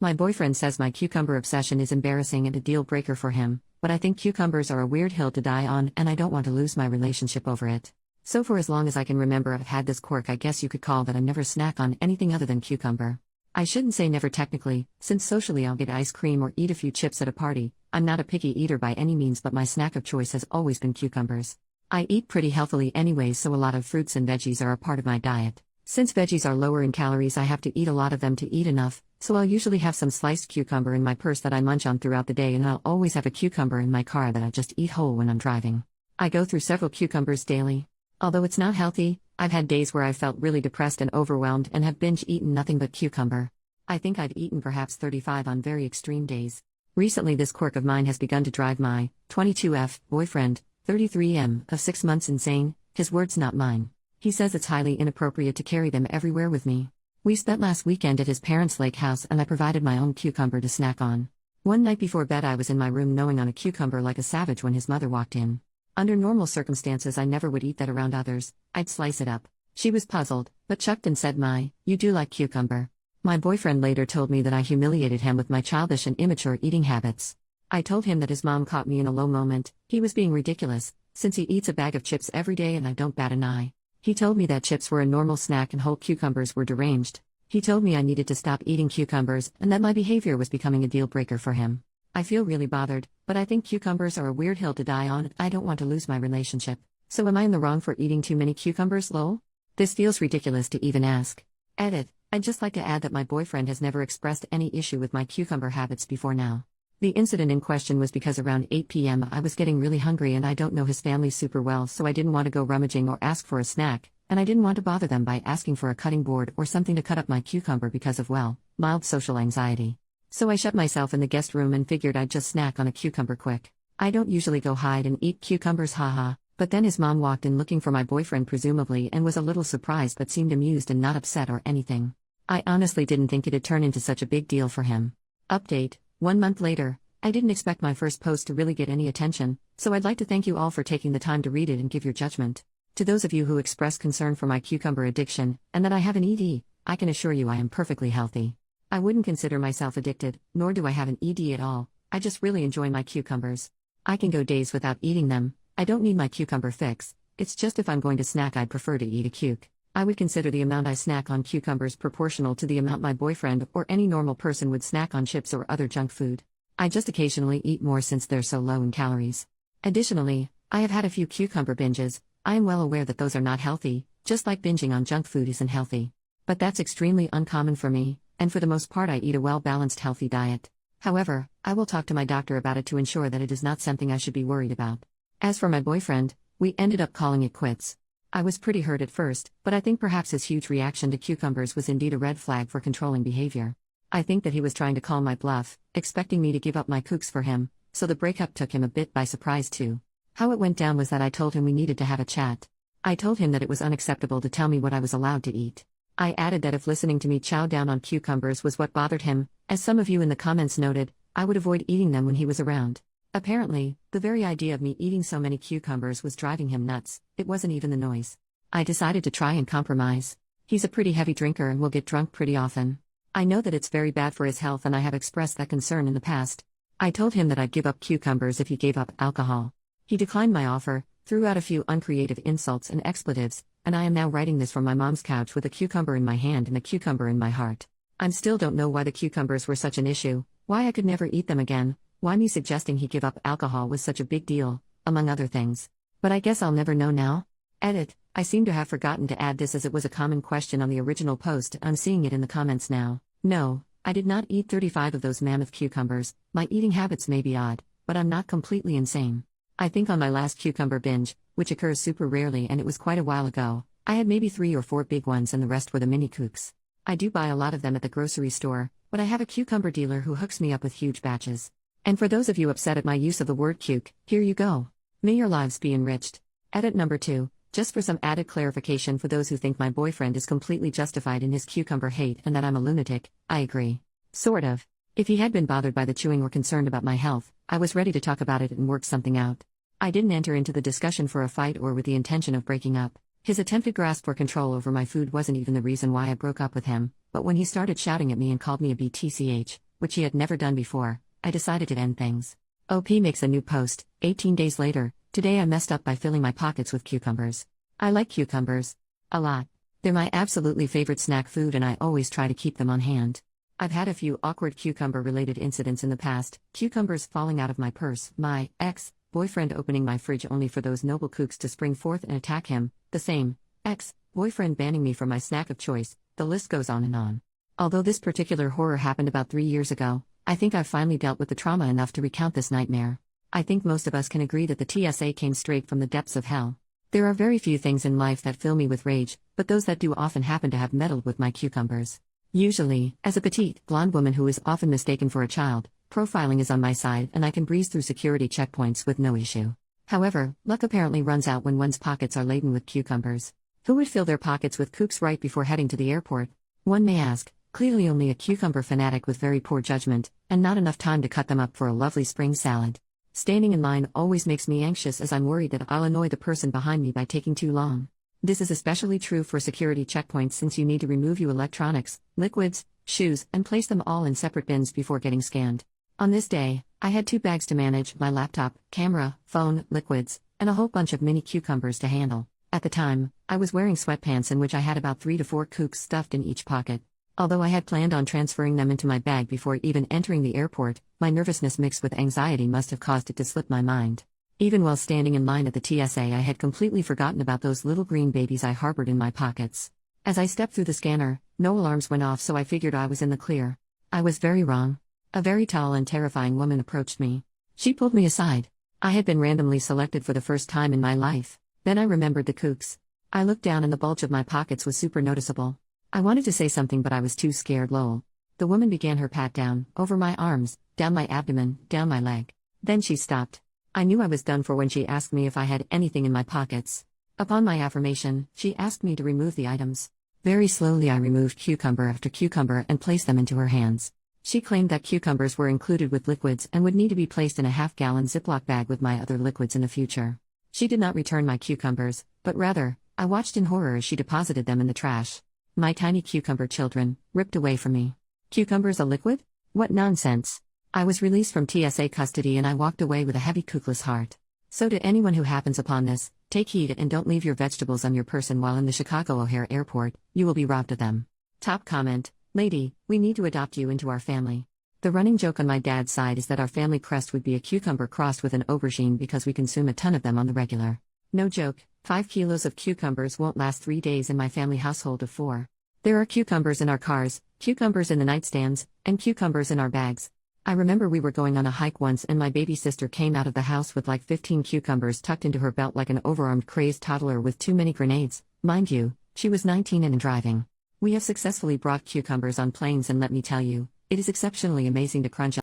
My boyfriend says my cucumber obsession is embarrassing and a deal breaker for him, but I think cucumbers are a weird hill to die on and I don't want to lose my relationship over it. So for as long as I can remember, I've had this quirk I guess you could call that I never snack on anything other than cucumber. I shouldn't say never technically, since socially I'll get ice cream or eat a few chips at a party. I'm not a picky eater by any means, but my snack of choice has always been cucumbers. I eat pretty healthily anyways, so a lot of fruits and veggies are a part of my diet. Since veggies are lower in calories, I have to eat a lot of them to eat enough, so I'll usually have some sliced cucumber in my purse that I munch on throughout the day, and I'll always have a cucumber in my car that I just eat whole when I'm driving. I go through several cucumbers daily. Although it's not healthy, I've had days where I felt really depressed and overwhelmed and have binge-eaten nothing but cucumber. I think I've eaten perhaps 35 on very extreme days. Recently this quirk of mine has begun to drive my 22F boyfriend, 33M, of 6 months insane, his words not mine. He says it's highly inappropriate to carry them everywhere with me. We spent last weekend at his parents' lake house and I provided my own cucumber to snack on. One night before bed I was in my room gnawing on a cucumber like a savage when his mother walked in. Under normal circumstances I never would eat that around others, I'd slice it up. She was puzzled, but chucked and said, "You do like cucumber." My boyfriend later told me that I humiliated him with my childish and immature eating habits. I told him that his mom caught me in a low moment. He was being ridiculous, since he eats a bag of chips every day and I don't bat an eye. He told me that chips were a normal snack and whole cucumbers were deranged. He told me I needed to stop eating cucumbers and that my behavior was becoming a deal breaker for him. I feel really bothered, but I think cucumbers are a weird hill to die on. I don't want to lose my relationship. So am I in the wrong for eating too many cucumbers, lol? This feels ridiculous to even ask. Edit. I'd just like to add that my boyfriend has never expressed any issue with my cucumber habits before now. The incident in question was because around 8 p.m. I was getting really hungry and I don't know his family super well, so I didn't want to go rummaging or ask for a snack, and I didn't want to bother them by asking for a cutting board or something to cut up my cucumber because of, mild social anxiety. So I shut myself in the guest room and figured I'd just snack on a cucumber quick. I don't usually go hide and eat cucumbers, haha. But then his mom walked in looking for my boyfriend presumably and was a little surprised but seemed amused and not upset or anything. I honestly didn't think it'd turn into such a big deal for him. Update: 1 month later. I didn't expect my first post to really get any attention, so I'd like to thank you all for taking the time to read it and give your judgment. To those of you who expressed concern for my cucumber addiction, and that I have an ED, I can assure you I am perfectly healthy. I wouldn't consider myself addicted, nor do I have an ED at all. I just really enjoy my cucumbers. I can go days without eating them. I don't need my cucumber fix. It's just if I'm going to snack I'd prefer to eat a cuke. I would consider the amount I snack on cucumbers proportional to the amount my boyfriend or any normal person would snack on chips or other junk food. I just occasionally eat more since they're so low in calories. Additionally, I have had a few cucumber binges. I am well aware that those are not healthy, just like binging on junk food isn't healthy. But that's extremely uncommon for me, and for the most part I eat a well-balanced healthy diet. However, I will talk to my doctor about it to ensure that it is not something I should be worried about. As for my boyfriend, we ended up calling it quits. I was pretty hurt at first, but I think perhaps his huge reaction to cucumbers was indeed a red flag for controlling behavior. I think that he was trying to call my bluff, expecting me to give up my kooks for him, so the breakup took him a bit by surprise too. How it went down was that I told him we needed to have a chat. I told him that it was unacceptable to tell me what I was allowed to eat. I added that if listening to me chow down on cucumbers was what bothered him, as some of you in the comments noted, I would avoid eating them when he was around. Apparently, the very idea of me eating so many cucumbers was driving him nuts. It wasn't even the noise. I decided to try and compromise. He's a pretty heavy drinker and will get drunk pretty often. I know that it's very bad for his health and I have expressed that concern in the past. I told him that I'd give up cucumbers if he gave up alcohol. He declined my offer, threw out a few uncreative insults and expletives, and I am now writing this from my mom's couch with a cucumber in my hand and a cucumber in my heart. I still don't know why the cucumbers were such an issue, why I could never eat them again, why me suggesting he give up alcohol was such a big deal, among other things. But I guess I'll never know now. Edit: I seem to have forgotten to add this as it was a common question on the original post. I'm seeing it in the comments now. No, I did not eat 35 of those mammoth cucumbers. My eating habits may be odd, but I'm not completely insane. I think on my last cucumber binge, which occurs super rarely and it was quite a while ago, I had maybe 3 or 4 big ones and the rest were the mini kooks. I do buy a lot of them at the grocery store, but I have a cucumber dealer who hooks me up with huge batches. And for those of you upset at my use of the word cuke, here you go. May your lives be enriched. Edit number 2. Just for some added clarification for those who think my boyfriend is completely justified in his cucumber hate and that I'm a lunatic, I agree. Sort of. If he had been bothered by the chewing or concerned about my health, I was ready to talk about it and work something out. I didn't enter into the discussion for a fight or with the intention of breaking up. His attempted grasp for control over my food wasn't even the reason why I broke up with him, but when he started shouting at me and called me a BTCH, which he had never done before, I decided to end things. OP makes a new post, 18 days later. Today I messed up by filling my pockets with cucumbers. I like cucumbers a lot. They're my absolutely favorite snack food and I always try to keep them on hand. I've had a few awkward cucumber-related incidents in the past, cucumbers falling out of my purse, my ex-boyfriend opening my fridge only for those noble kooks to spring forth and attack him, the same ex-boyfriend banning me from my snack of choice, the list goes on and on. Although this particular horror happened about 3 years ago, I think I've finally dealt with the trauma enough to recount this nightmare. I think most of us can agree that the TSA came straight from the depths of hell. There are very few things in life that fill me with rage, but those that do often happen to have meddled with my cucumbers. Usually, as a petite, blonde woman who is often mistaken for a child, profiling is on my side and I can breeze through security checkpoints with no issue. However, luck apparently runs out when one's pockets are laden with cucumbers. Who would fill their pockets with kooks right before heading to the airport? One may ask, clearly only a cucumber fanatic with very poor judgment, and not enough time to cut them up for a lovely spring salad. Standing in line always makes me anxious as I'm worried that I'll annoy the person behind me by taking too long. This is especially true for security checkpoints since you need to remove your electronics, liquids, shoes, and place them all in separate bins before getting scanned. On this day, I had 2 bags to manage: my laptop, camera, phone, liquids, and a whole bunch of mini cucumbers to handle. At the time, I was wearing sweatpants in which I had about 3 to 4 kooks stuffed in each pocket. Although I had planned on transferring them into my bag before even entering the airport, my nervousness mixed with anxiety must have caused it to slip my mind. Even while standing in line at the TSA, I had completely forgotten about those little green babies I harbored in my pockets. As I stepped through the scanner, no alarms went off, so I figured I was in the clear. I was very wrong. A very tall and terrifying woman approached me. She pulled me aside. I had been randomly selected for the first time in my life. Then I remembered the kooks. I looked down and the bulge of my pockets was super noticeable. I wanted to say something but I was too scared. Lol. The woman began her pat down, over my arms, down my abdomen, down my leg. Then she stopped. I knew I was done for when she asked me if I had anything in my pockets. Upon my affirmation, she asked me to remove the items. Very slowly I removed cucumber after cucumber and placed them into her hands. She claimed that cucumbers were included with liquids and would need to be placed in a half-gallon Ziploc bag with my other liquids in the future. She did not return my cucumbers, but rather, I watched in horror as she deposited them in the trash. My tiny cucumber children, ripped away from me. Cucumbers a liquid? What nonsense. I was released from TSA custody and I walked away with a heavy kookless heart. So to anyone who happens upon this, take heed and don't leave your vegetables on your person while in the Chicago O'Hare Airport, you will be robbed of them. Top comment: Lady, we need to adopt you into our family. The running joke on my dad's side is that our family crest would be a cucumber crossed with an aubergine because we consume a ton of them on the regular. No joke, 5 kilos of cucumbers won't last 3 days in my family household of 4. There are cucumbers in our cars, cucumbers in the nightstands, and cucumbers in our bags. I remember we were going on a hike once and my baby sister came out of the house with like 15 cucumbers tucked into her belt like an overarmed crazed toddler with too many grenades. Mind you, she was 19 and driving. We have successfully brought cucumbers on planes and let me tell you, it is exceptionally amazing to crunch